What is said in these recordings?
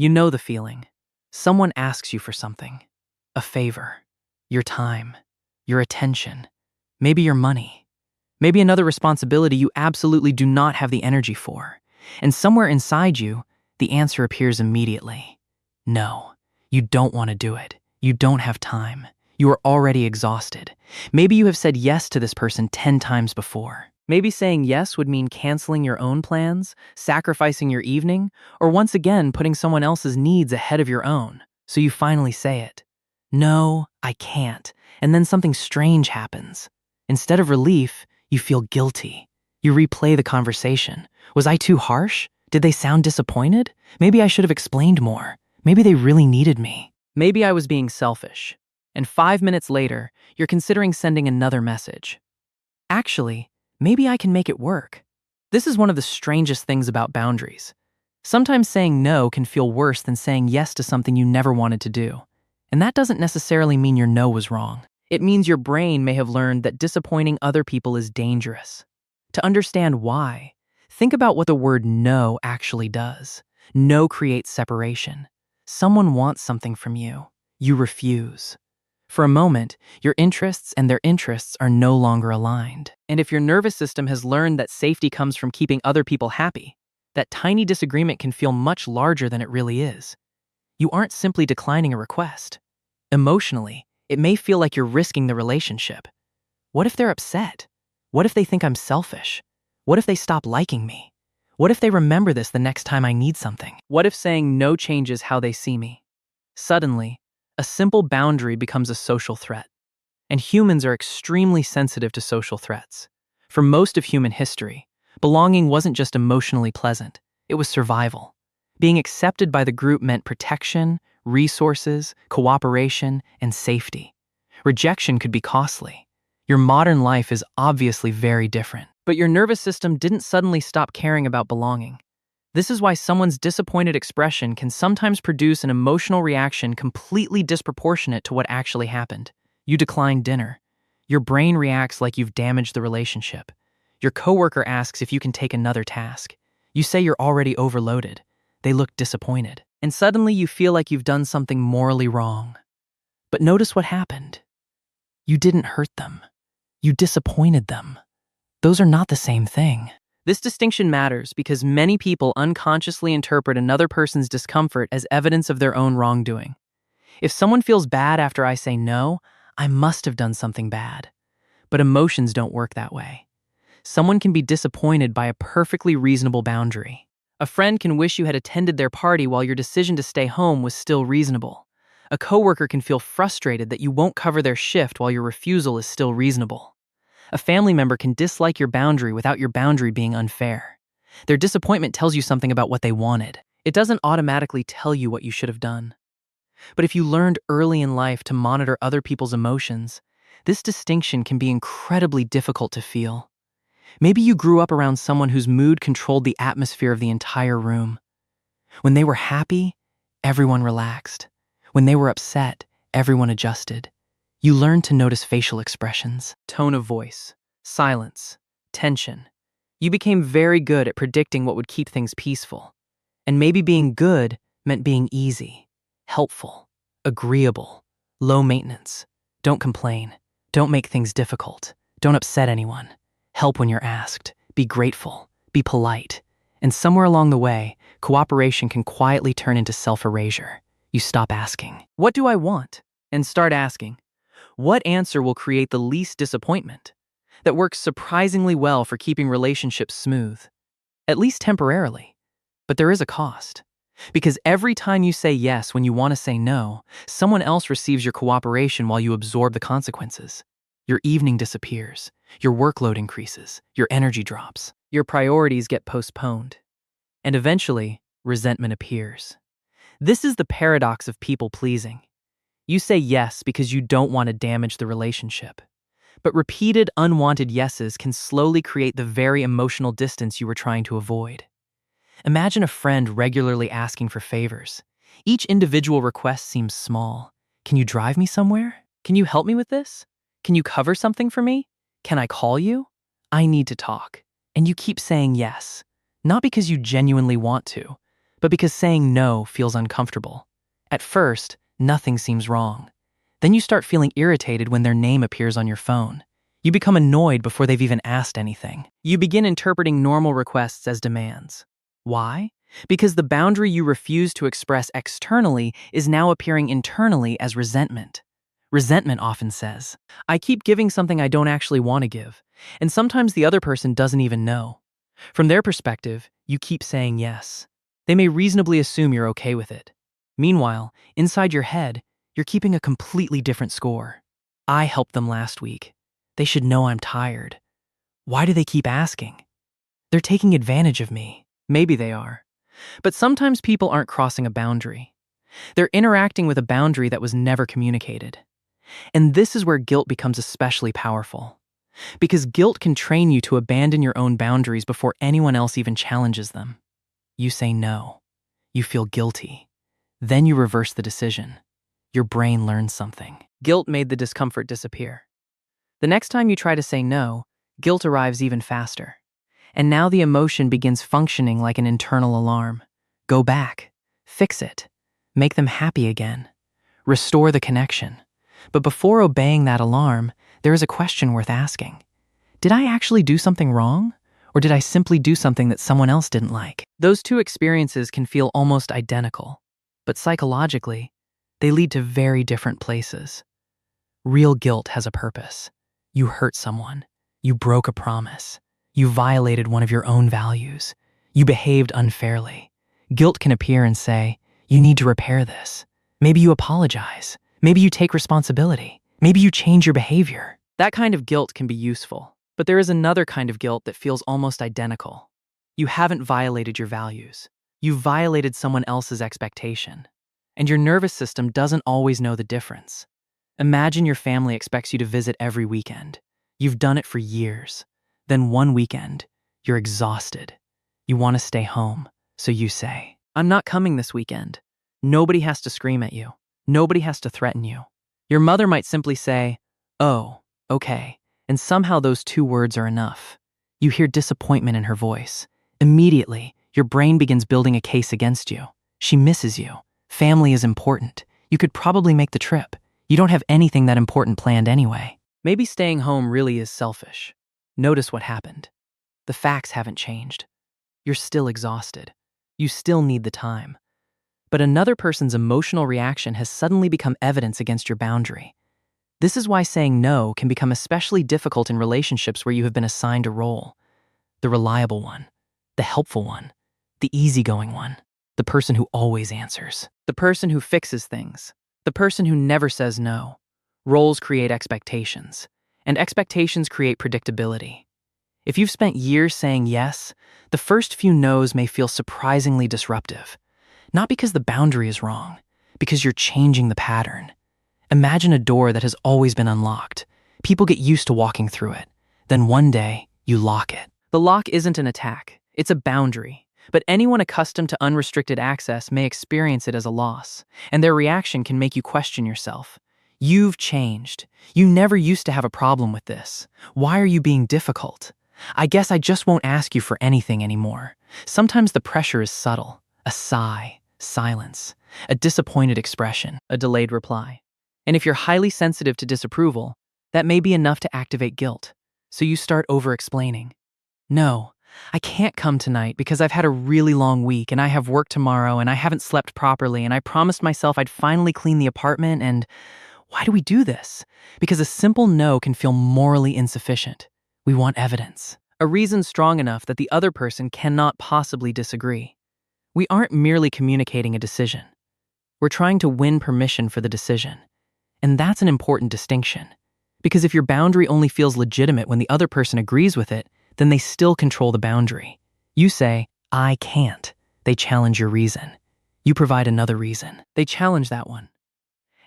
You know the feeling. Someone asks you for something, a favor, your time, your attention, maybe your money, maybe another responsibility you absolutely do not have the energy for. And somewhere inside you, the answer appears immediately. No, you don't want to do it. You don't have time. You are already exhausted. Maybe you have said yes to this person 10 times before. Maybe saying yes would mean canceling your own plans, sacrificing your evening, or once again putting someone else's needs ahead of your own. So you finally say it. No, I can't. And then something strange happens. Instead of relief, you feel guilty. You replay the conversation. Was I too harsh? Did they sound disappointed? Maybe I should have explained more. Maybe they really needed me. Maybe I was being selfish. And 5 minutes later, you're considering sending another message. Actually, maybe I can make it work. This is one of the strangest things about boundaries. Sometimes saying no can feel worse than saying yes to something you never wanted to do. And that doesn't necessarily mean your no was wrong. It means your brain may have learned that disappointing other people is dangerous. To understand why, think about what the word no actually does. No creates separation. Someone wants something from you. You refuse. For a moment, your interests and their interests are no longer aligned. And if your nervous system has learned that safety comes from keeping other people happy, that tiny disagreement can feel much larger than it really is. You aren't simply declining a request. Emotionally, it may feel like you're risking the relationship. What if they're upset? What if they think I'm selfish? What if they stop liking me? What if they remember this the next time I need something? What if saying no changes how they see me? Suddenly, a simple boundary becomes a social threat. And humans are extremely sensitive to social threats. For most of human history, belonging wasn't just emotionally pleasant, it was survival. Being accepted by the group meant protection, resources, cooperation, and safety. Rejection could be costly. Your modern life is obviously very different. But your nervous system didn't suddenly stop caring about belonging. This is why someone's disappointed expression can sometimes produce an emotional reaction completely disproportionate to what actually happened. You decline dinner. Your brain reacts like you've damaged the relationship. Your coworker asks if you can take another task. You say you're already overloaded. They look disappointed. And suddenly you feel like you've done something morally wrong. But notice what happened. You didn't hurt them. You disappointed them. Those are not the same thing. This distinction matters because many people unconsciously interpret another person's discomfort as evidence of their own wrongdoing. If someone feels bad after I say no, I must have done something bad. But emotions don't work that way. Someone can be disappointed by a perfectly reasonable boundary. A friend can wish you had attended their party while your decision to stay home was still reasonable. A coworker can feel frustrated that you won't cover their shift while your refusal is still reasonable. A family member can dislike your boundary without your boundary being unfair. Their disappointment tells you something about what they wanted. It doesn't automatically tell you what you should have done. But if you learned early in life to monitor other people's emotions, this distinction can be incredibly difficult to feel. Maybe you grew up around someone whose mood controlled the atmosphere of the entire room. When they were happy, everyone relaxed. When they were upset, everyone adjusted. You learned to notice facial expressions, tone of voice, silence, tension. You became very good at predicting what would keep things peaceful. And maybe being good meant being easy, helpful, agreeable, low maintenance. Don't complain. Don't make things difficult. Don't upset anyone. Help when you're asked. Be grateful. Be polite. And somewhere along the way, cooperation can quietly turn into self-erasure. You stop asking, "What do I want?" and start asking, "What answer will create the least disappointment?" That works surprisingly well for keeping relationships smooth, at least temporarily. But there is a cost. Because every time you say yes when you want to say no, someone else receives your cooperation while you absorb the consequences. Your evening disappears, your workload increases, your energy drops, your priorities get postponed, and eventually, resentment appears. This is the paradox of people-pleasing. You say yes because you don't want to damage the relationship. But repeated, unwanted yeses can slowly create the very emotional distance you were trying to avoid. Imagine a friend regularly asking for favors. Each individual request seems small. Can you drive me somewhere? Can you help me with this? Can you cover something for me? Can I call you? I need to talk. And you keep saying yes, not because you genuinely want to, but because saying no feels uncomfortable. At first, nothing seems wrong. Then you start feeling irritated when their name appears on your phone. You become annoyed before they've even asked anything. You begin interpreting normal requests as demands. Why? Because the boundary you refuse to express externally is now appearing internally as resentment. Resentment often says, I keep giving something I don't actually want to give, and sometimes the other person doesn't even know. From their perspective, you keep saying yes. They may reasonably assume you're okay with it. Meanwhile, inside your head, you're keeping a completely different score. I helped them last week. They should know I'm tired. Why do they keep asking? They're taking advantage of me. Maybe they are. But sometimes people aren't crossing a boundary. They're interacting with a boundary that was never communicated. And this is where guilt becomes especially powerful. Because guilt can train you to abandon your own boundaries before anyone else even challenges them. You say no. You feel guilty. Then you reverse the decision. Your brain learns something. Guilt made the discomfort disappear. The next time you try to say no, guilt arrives even faster. And now the emotion begins functioning like an internal alarm. Go back. Fix it. Make them happy again. Restore the connection. But before obeying that alarm, there is a question worth asking. Did I actually do something wrong? Or did I simply do something that someone else didn't like? Those two experiences can feel almost identical, but psychologically, they lead to very different places. Real guilt has a purpose. You hurt someone. You broke a promise. You violated one of your own values. You behaved unfairly. Guilt can appear and say, you need to repair this. Maybe you apologize. Maybe you take responsibility. Maybe you change your behavior. That kind of guilt can be useful, but there is another kind of guilt that feels almost identical. You haven't violated your values. You've violated someone else's expectation. And your nervous system doesn't always know the difference. Imagine your family expects you to visit every weekend. You've done it for years. Then one weekend, you're exhausted. You want to stay home, so you say, I'm not coming this weekend. Nobody has to scream at you. Nobody has to threaten you. Your mother might simply say, oh, okay, and somehow those two words are enough. You hear disappointment in her voice. Immediately, your brain begins building a case against you. She misses you. Family is important. You could probably make the trip. You don't have anything that important planned anyway. Maybe staying home really is selfish. Notice what happened. The facts haven't changed. You're still exhausted. You still need the time. But another person's emotional reaction has suddenly become evidence against your boundary. This is why saying no can become especially difficult in relationships where you have been assigned a role. The reliable one, the helpful one, the easygoing one, the person who always answers, the person who fixes things, the person who never says no. Roles create expectations, and expectations create predictability. If you've spent years saying yes, the first few no's may feel surprisingly disruptive. Not because the boundary is wrong, because you're changing the pattern. Imagine a door that has always been unlocked. People get used to walking through it. Then one day, you lock it. The lock isn't an attack, it's a boundary. But anyone accustomed to unrestricted access may experience it as a loss, and their reaction can make you question yourself. You've changed. You never used to have a problem with this. Why are you being difficult? I guess I just won't ask you for anything anymore. Sometimes the pressure is subtle. A sigh, silence, a disappointed expression, a delayed reply. And if you're highly sensitive to disapproval, that may be enough to activate guilt. So you start over-explaining. No, I can't come tonight because I've had a really long week and I have work tomorrow and I haven't slept properly and I promised myself I'd finally clean the apartment and... Why do we do this? Because a simple no can feel morally insufficient. We want evidence. A reason strong enough that the other person cannot possibly disagree. We aren't merely communicating a decision. We're trying to win permission for the decision. And that's an important distinction. Because if your boundary only feels legitimate when the other person agrees with it, then they still control the boundary. You say, I can't. They challenge your reason. You provide another reason. They challenge that one.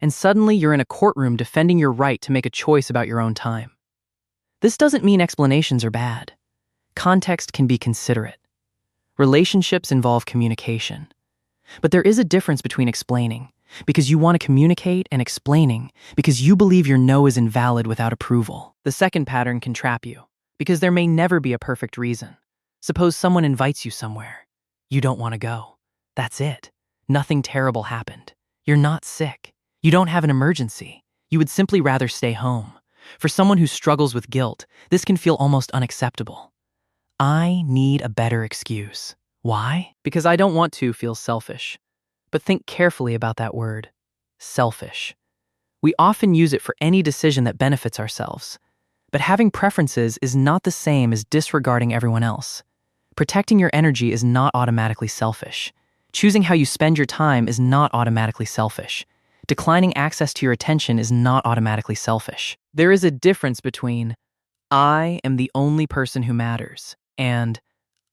And suddenly you're in a courtroom defending your right to make a choice about your own time. This doesn't mean explanations are bad. Context can be considerate. Relationships involve communication. But there is a difference between explaining, because you want to communicate, and explaining, because you believe your no is invalid without approval. The second pattern can trap you, because there may never be a perfect reason. Suppose someone invites you somewhere. You don't want to go. That's it. Nothing terrible happened. You're not sick. You don't have an emergency. You would simply rather stay home. For someone who struggles with guilt, this can feel almost unacceptable. I need a better excuse. Why? Because I don't want to feel selfish. But think carefully about that word, selfish. We often use it for any decision that benefits ourselves. But having preferences is not the same as disregarding everyone else. Protecting your energy is not automatically selfish. Choosing how you spend your time is not automatically selfish. Declining access to your attention is not automatically selfish. There is a difference between I am the only person who matters and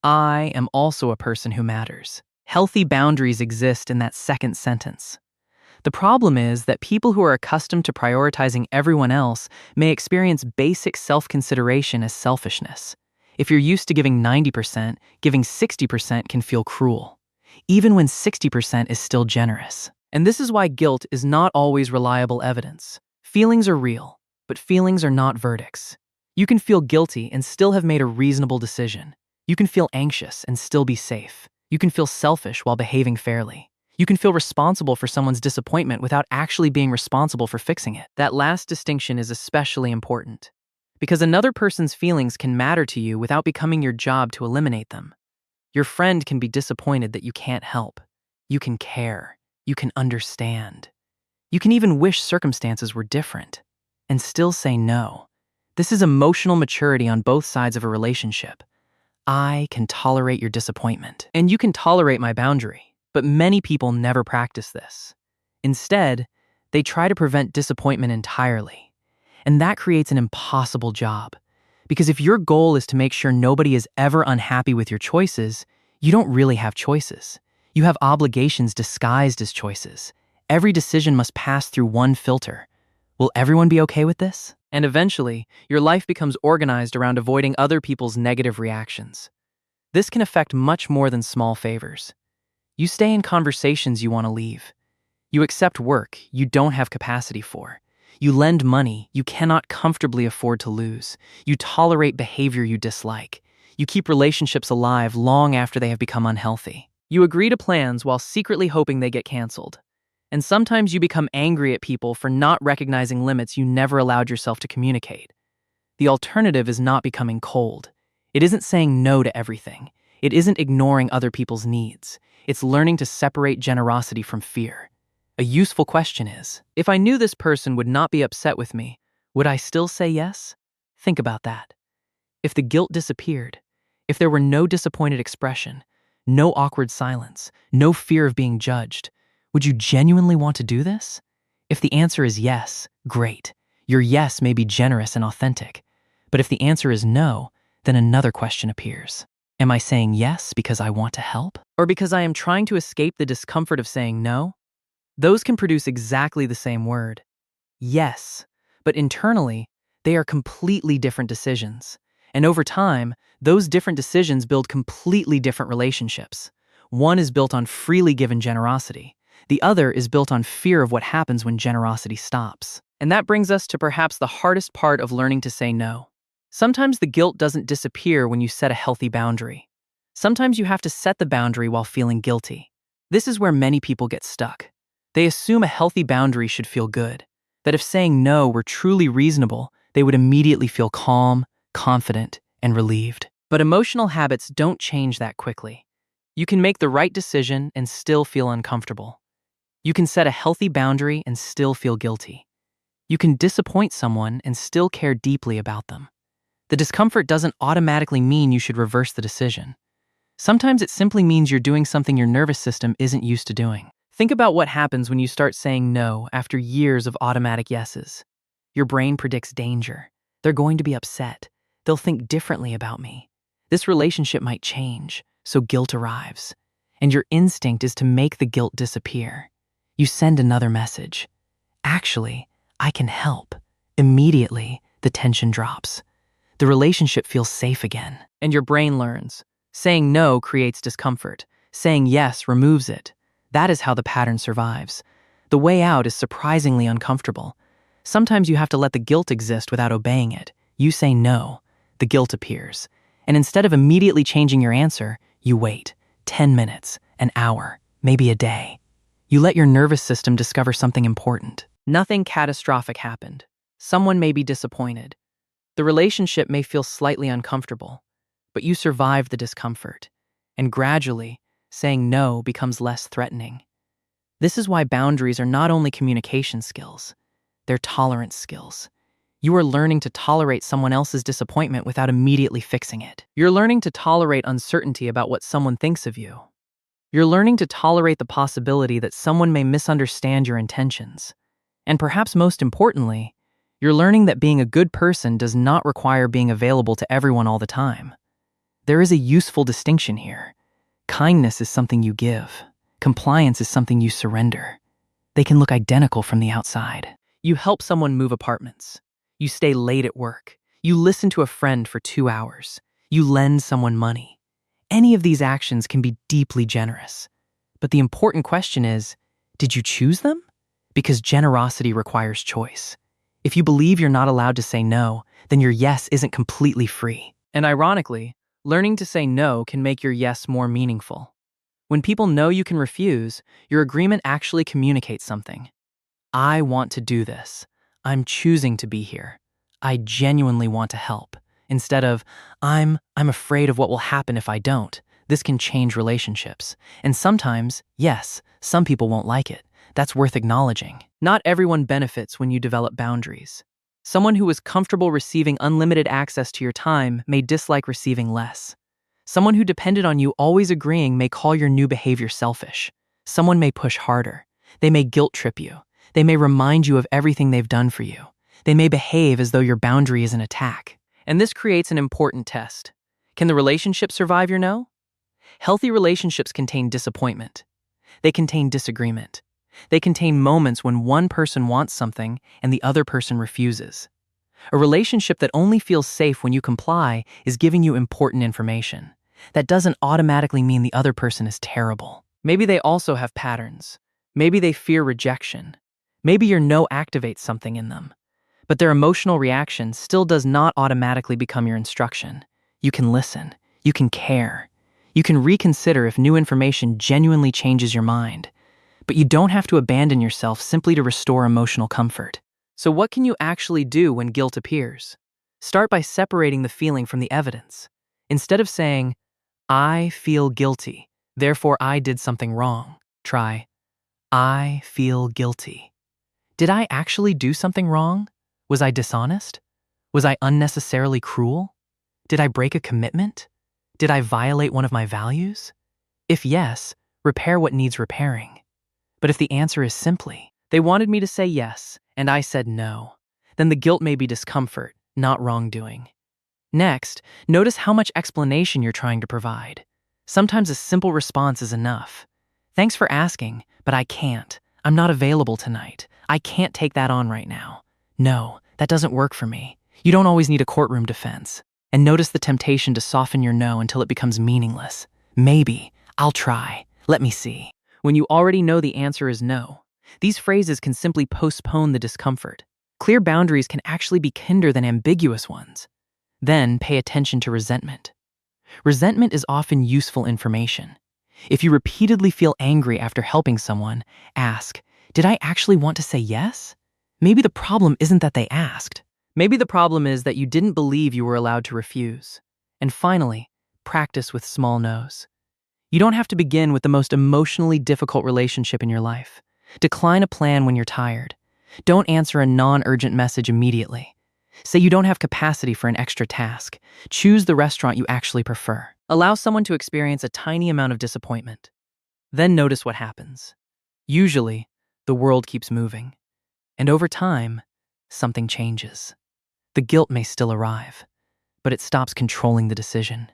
I am also a person who matters. Healthy boundaries exist in that second sentence. The problem is that people who are accustomed to prioritizing everyone else may experience basic self-consideration as selfishness. If you're used to giving 90%, giving 60% can feel cruel, even when 60% is still generous. And this is why guilt is not always reliable evidence. Feelings are real, but feelings are not verdicts. You can feel guilty and still have made a reasonable decision. You can feel anxious and still be safe. You can feel selfish while behaving fairly. You can feel responsible for someone's disappointment without actually being responsible for fixing it. That last distinction is especially important, because another person's feelings can matter to you without becoming your job to eliminate them. Your friend can be disappointed that you can't help. You can care. You can understand. You can even wish circumstances were different, and still say no. This is emotional maturity on both sides of a relationship. I can tolerate your disappointment, and you can tolerate my boundary. But many people never practice this. Instead, they try to prevent disappointment entirely. And that creates an impossible job. Because if your goal is to make sure nobody is ever unhappy with your choices, you don't really have choices. You have obligations disguised as choices. Every decision must pass through one filter. Will everyone be okay with this? And eventually, your life becomes organized around avoiding other people's negative reactions. This can affect much more than small favors. You stay in conversations you want to leave. You accept work you don't have capacity for. You lend money you cannot comfortably afford to lose. You tolerate behavior you dislike. You keep relationships alive long after they have become unhealthy. You agree to plans while secretly hoping they get canceled. And sometimes you become angry at people for not recognizing limits you never allowed yourself to communicate. The alternative is not becoming cold. It isn't saying no to everything. It isn't ignoring other people's needs. It's learning to separate generosity from fear. A useful question is, if I knew this person would not be upset with me, would I still say yes? Think about that. If the guilt disappeared, if there were no disappointed expression, no awkward silence, no fear of being judged, would you genuinely want to do this? If the answer is yes, great. Your yes may be generous and authentic. But if the answer is no, then another question appears. Am I saying yes because I want to help? Or because I am trying to escape the discomfort of saying no? Those can produce exactly the same word. Yes, but internally, they are completely different decisions. And over time, those different decisions build completely different relationships. One is built on freely given generosity. The other is built on fear of what happens when generosity stops. And that brings us to perhaps the hardest part of learning to say no. Sometimes the guilt doesn't disappear when you set a healthy boundary. Sometimes you have to set the boundary while feeling guilty. This is where many people get stuck. They assume a healthy boundary should feel good, that if saying no were truly reasonable, they would immediately feel calm, confident, and relieved. But emotional habits don't change that quickly. You can make the right decision and still feel uncomfortable. You can set a healthy boundary and still feel guilty. You can disappoint someone and still care deeply about them. The discomfort doesn't automatically mean you should reverse the decision. Sometimes it simply means you're doing something your nervous system isn't used to doing. Think about what happens when you start saying no after years of automatic yeses. Your brain predicts danger. They're going to be upset. They'll think differently about me. This relationship might change, so guilt arrives. And your instinct is to make the guilt disappear. You send another message. Actually, I can help. Immediately, the tension drops. The relationship feels safe again. And your brain learns. Saying no creates discomfort. Saying yes removes it. That is how the pattern survives. The way out is surprisingly uncomfortable. Sometimes you have to let the guilt exist without obeying it. You say no. The guilt appears. And instead of immediately changing your answer, you wait. 10 minutes, an hour, maybe a day. You let your nervous system discover something important. Nothing catastrophic happened. Someone may be disappointed. The relationship may feel slightly uncomfortable, but you survived the discomfort, and gradually, saying no becomes less threatening. This is why boundaries are not only communication skills, they're tolerance skills. You are learning to tolerate someone else's disappointment without immediately fixing it. You're learning to tolerate uncertainty about what someone thinks of you. You're learning to tolerate the possibility that someone may misunderstand your intentions. And perhaps most importantly, you're learning that being a good person does not require being available to everyone all the time. There is a useful distinction here. Kindness is something you give. Compliance is something you surrender. They can look identical from the outside. You help someone move apartments. You stay late at work. You listen to a friend for 2 hours. You lend someone money. Any of these actions can be deeply generous. But the important question is, did you choose them? Because generosity requires choice. If you believe you're not allowed to say no, then your yes isn't completely free. And ironically, learning to say no can make your yes more meaningful. When people know you can refuse, your agreement actually communicates something. I want to do this. I'm choosing to be here. I genuinely want to help. Instead of, I'm afraid of what will happen if I don't. This can change relationships. And sometimes, yes, some people won't like it. That's worth acknowledging. Not everyone benefits when you develop boundaries. Someone who is comfortable receiving unlimited access to your time may dislike receiving less. Someone who depended on you always agreeing may call your new behavior selfish. Someone may push harder. They may guilt trip you. They may remind you of everything they've done for you. They may behave as though your boundary is an attack. And this creates an important test. Can the relationship survive your no? Healthy relationships contain disappointment. They contain disagreement. They contain moments when one person wants something and the other person refuses. A relationship that only feels safe when you comply is giving you important information. That doesn't automatically mean the other person is terrible. Maybe they also have patterns. Maybe they fear rejection. Maybe your no activates something in them. But their emotional reaction still does not automatically become your instruction. You can listen. You can care. You can reconsider if new information genuinely changes your mind. But you don't have to abandon yourself simply to restore emotional comfort. So what can you actually do when guilt appears? Start by separating the feeling from the evidence. Instead of saying, I feel guilty, therefore I did something wrong, try, I feel guilty. Did I actually do something wrong? Was I dishonest? Was I unnecessarily cruel? Did I break a commitment? Did I violate one of my values? If yes, repair what needs repairing. But if the answer is simply, they wanted me to say yes, and I said no, then the guilt may be discomfort, not wrongdoing. Next, notice how much explanation you're trying to provide. Sometimes a simple response is enough. Thanks for asking, but I can't. I'm not available tonight. I can't take that on right now. No, that doesn't work for me. You don't always need a courtroom defense. And notice the temptation to soften your no until it becomes meaningless. Maybe, I'll try, let me see. When you already know the answer is no, these phrases can simply postpone the discomfort. Clear boundaries can actually be kinder than ambiguous ones. Then pay attention to resentment. Resentment is often useful information. If you repeatedly feel angry after helping someone, ask, did I actually want to say yes? Maybe the problem isn't that they asked. Maybe the problem is that you didn't believe you were allowed to refuse. And finally, practice with small no's. You don't have to begin with the most emotionally difficult relationship in your life. Decline a plan when you're tired. Don't answer a non-urgent message immediately. Say you don't have capacity for an extra task. Choose the restaurant you actually prefer. Allow someone to experience a tiny amount of disappointment. Then notice what happens. Usually, the world keeps moving. And over time, something changes. The guilt may still arrive, but it stops controlling the decision.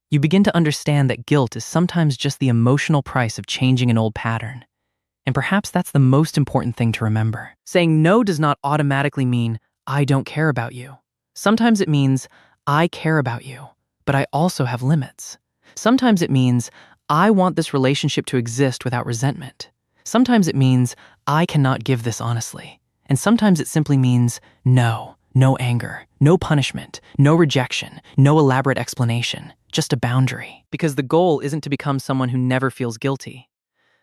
You begin to understand that guilt is sometimes just the emotional price of changing an old pattern. And perhaps that's the most important thing to remember. Saying no does not automatically mean, I don't care about you. Sometimes it means, I care about you, but I also have limits. Sometimes it means, I want this relationship to exist without resentment. Sometimes it means, I cannot give this honestly. And sometimes it simply means, no anger, no punishment, no rejection, no elaborate explanation, just a boundary. Because the goal isn't to become someone who never feels guilty.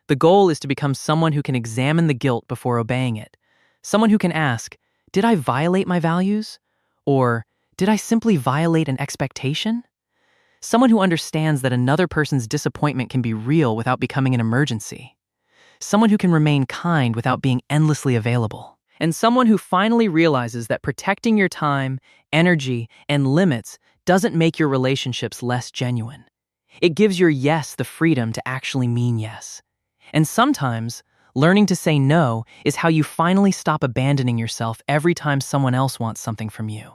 The goal is to become someone who can examine the guilt before obeying it. Someone who can ask, did I violate my values? Or did I simply violate an expectation? Someone who understands that another person's disappointment can be real without becoming an emergency. Someone who can remain kind without being endlessly available. And someone who finally realizes that protecting your time, energy, and limits doesn't make your relationships less genuine. It gives your yes the freedom to actually mean yes. And sometimes, learning to say no is how you finally stop abandoning yourself every time someone else wants something from you.